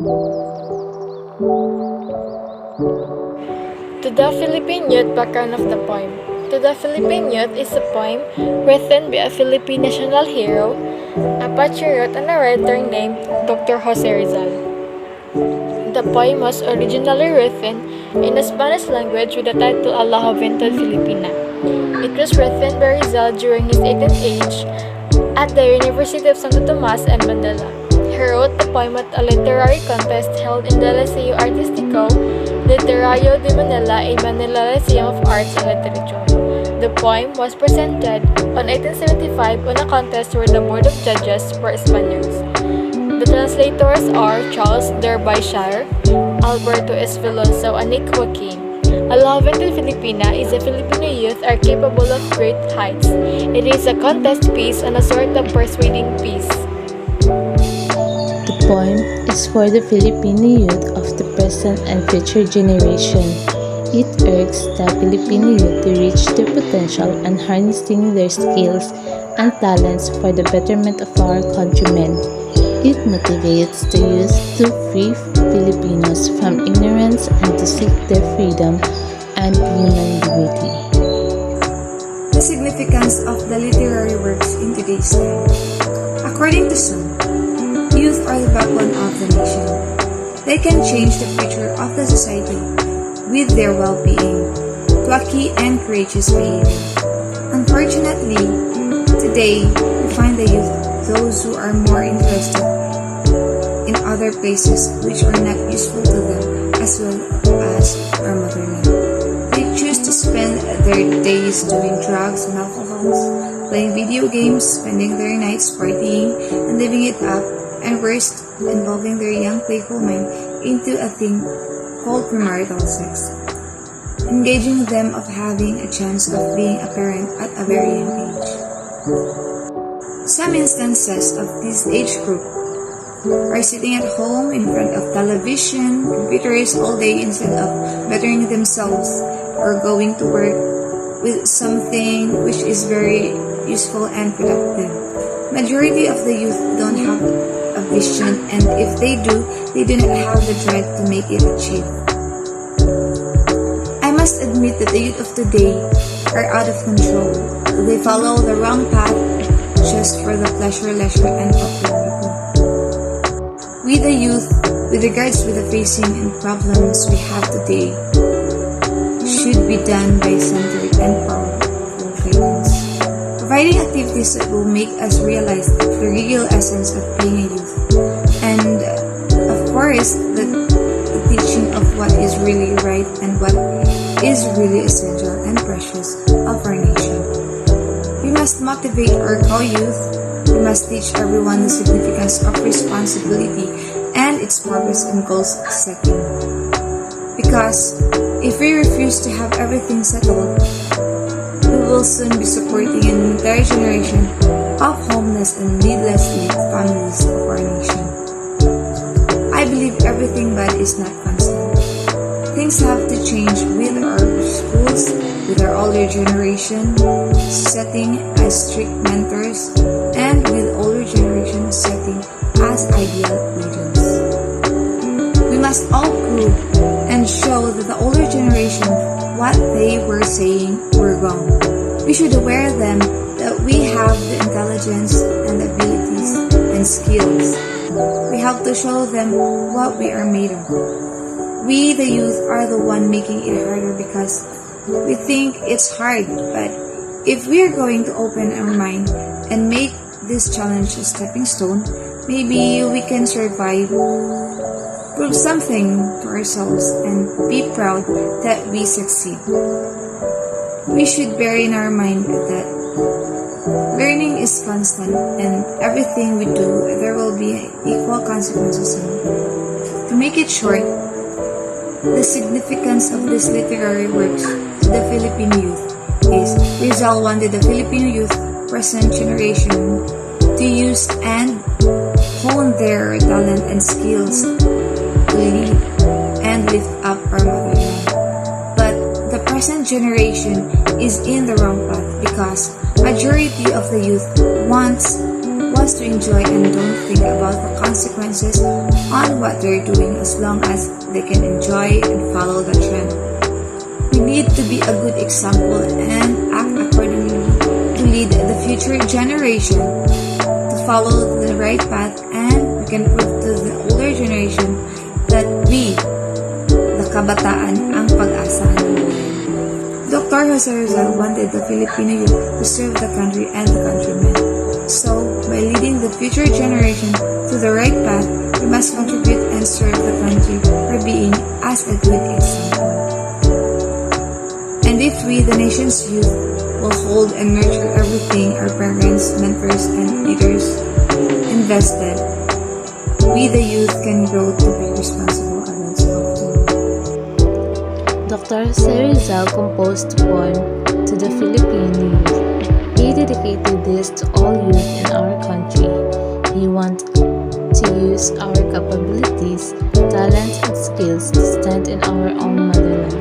To the Philippine Youth, background of the poem. To the Philippine Youth is a poem written by a Philippine national hero, a patriot and a writer named Dr. Jose Rizal. The poem was originally written in the Spanish language with the title A la Juventud Filipina. It was written by Rizal during his 18th age at the University of Santo Tomas and Manila. He wrote the poem at a literary contest held in the Liceo Artístico Literario de Manila in Manila Lyceum of Arts and Literature. The poem was presented on 1875 on a contest where the Board of Judges were Spaniards. The translators are Charles Derbyshire, Alberto Esveloso, and Nick Joaquin. A La Juventud Filipina is a Filipino youth are capable of great heights. It is a contest piece and a sort of persuading piece. The poem is for the Filipino youth of the present and future generation. It urges the Filipino youth to reach their potential and harnessing their skills and talents for the betterment of our countrymen. It motivates the youth to free Filipinos from ignorance and to seek their freedom and human dignity. The significance of the literary works in today's time. According to some, youth are the backbone of the nation. They can change the future of the society with their well-being, plucky and courageous behavior. Unfortunately, today we find the youth those who are more interested in other places which are not useful to them as well as our motherland. They choose to spend their days doing drugs and alcohols, playing video games, spending their nights partying and living it up, and worst, involving their young playful mind into a thing called premarital sex, engaging them of having a chance of being a parent at a very young age. Some instances of this age group are sitting at home in front of television, computers all day instead of bettering themselves or going to work with something which is very useful and productive. Majority of the youth don't have a vision, and if they do not have the drive to make it achieve. I must admit that the youth of today are out of control. They follow the wrong path just for the pleasure, leisure, and popularity. We the youth, with regards to the facing and problems we have today, should be done by centered and powerful guidance. Providing activities that will make us realize the real essence of being a youth. And of course, the teaching of what is really right and what is really essential and precious of our nation. We must motivate our co-youth. We must teach everyone the significance of responsibility and its purpose and goals setting. Because if we refuse to have everything settled, we will soon be supporting an entire generation of homeless and needlessly families of our nation. I believe everything bad is not constant. Things have to change with our schools, with our older generation, setting as strict mentors, and with older generation setting as ideal leaders. We must all prove and show that the older generation what they were saying were wrong. We should aware them that we have the intelligence and abilities and skills. We have to show them what we are made of. We, the youth, are the one making it harder because we think it's hard, but if we are going to open our mind and make this challenge a stepping stone, maybe we can survive, prove something to ourselves, and be proud that we succeed. We should bear in our mind that learning is constant, and everything we do, there will be equal consequences. To make it short, the significance of these literary works to the Philippine youth is Rizal wanted the Filipino youth present generation to use and hone their talent and skills to lead and lift up our motherland. But the present generation is in the wrong path because majority of the youth wants us to enjoy and don't think about the consequences on what they're doing as long as they can enjoy and follow the trend. We need to be a good example and act accordingly to lead the future generation to follow the right path, and we can prove to the older generation that we, the kabataan, ang pag-asa ng buhay. Dr. Jose Rizal wanted the Filipino youth to serve the country and the countrymen. So, by leading the future generation to the right path, we must contribute and serve the country by being as a good example. And if we, the nation's youth, will hold and nurture everything our parents, mentors, and leaders invested, we, the youth, can grow to be responsible adults of tomorrow. Dr. Jose Rizal composed a poem to the Philippine youth. He dedicated this to all youth in our country. He wanted to use our capabilities, talents, and skills to stand in our own motherland.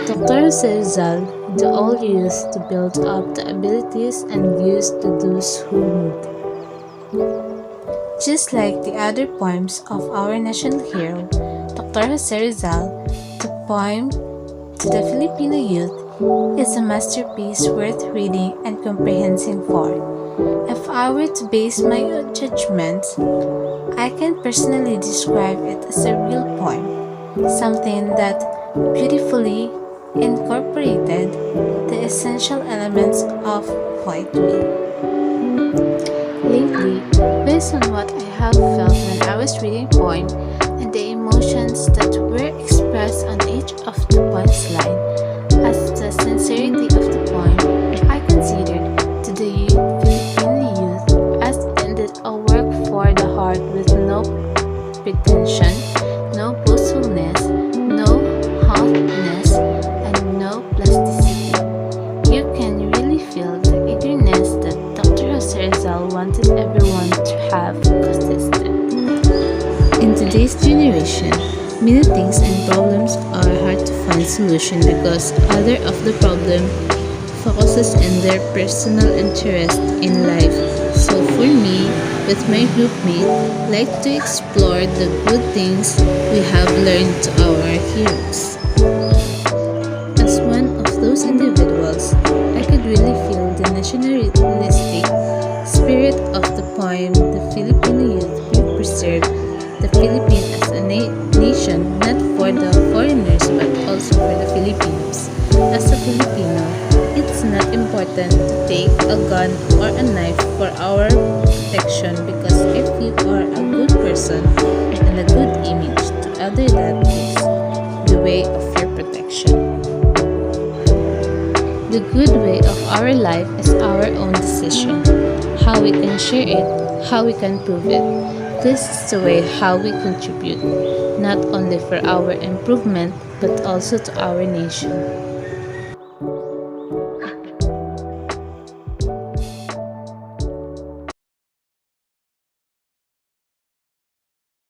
Dr. Jose Rizal, the all youth to build up the abilities and views to those who need. Just like the other poems of our national hero, Dr. Jose Rizal, the poem to the Filipino youth is a masterpiece worth reading and comprehending for. If I were to base my own judgment, I can personally describe it as a real poem, something that beautifully incorporated the essential elements of poetry. Lately, based on what I have felt when I was reading poem and the emotions that were expressed on each of the poem's line, as the sincerity of the poem, I considered to the Filipino youth as indeed a work for the heart with no pretension, no boastfulness, no haughtiness, and no plasticity. You can really feel the eagerness that Dr. Jose Rizal wanted everyone to have consistent. In today's generation, many things and problems are hard to find solution because other of the problem focuses in their personal interest in life. So for me, with my groupmate, like to explore the good things we have learned to our heroes. As one of those individuals, I could really feel the nationalistic spirit of the poem. The Filipino youth will preserve the Philippines as a nation, not for the foreigners but also for the Filipinos. As a Filipino, it's not important to take a gun or a knife for our protection, because if you are a good person and a good image to other, that is the way of your protection. The good way of our life is our own decision. How we can share it, how we can prove it. This is the way how we contribute, not only for our improvement, but also to our nation.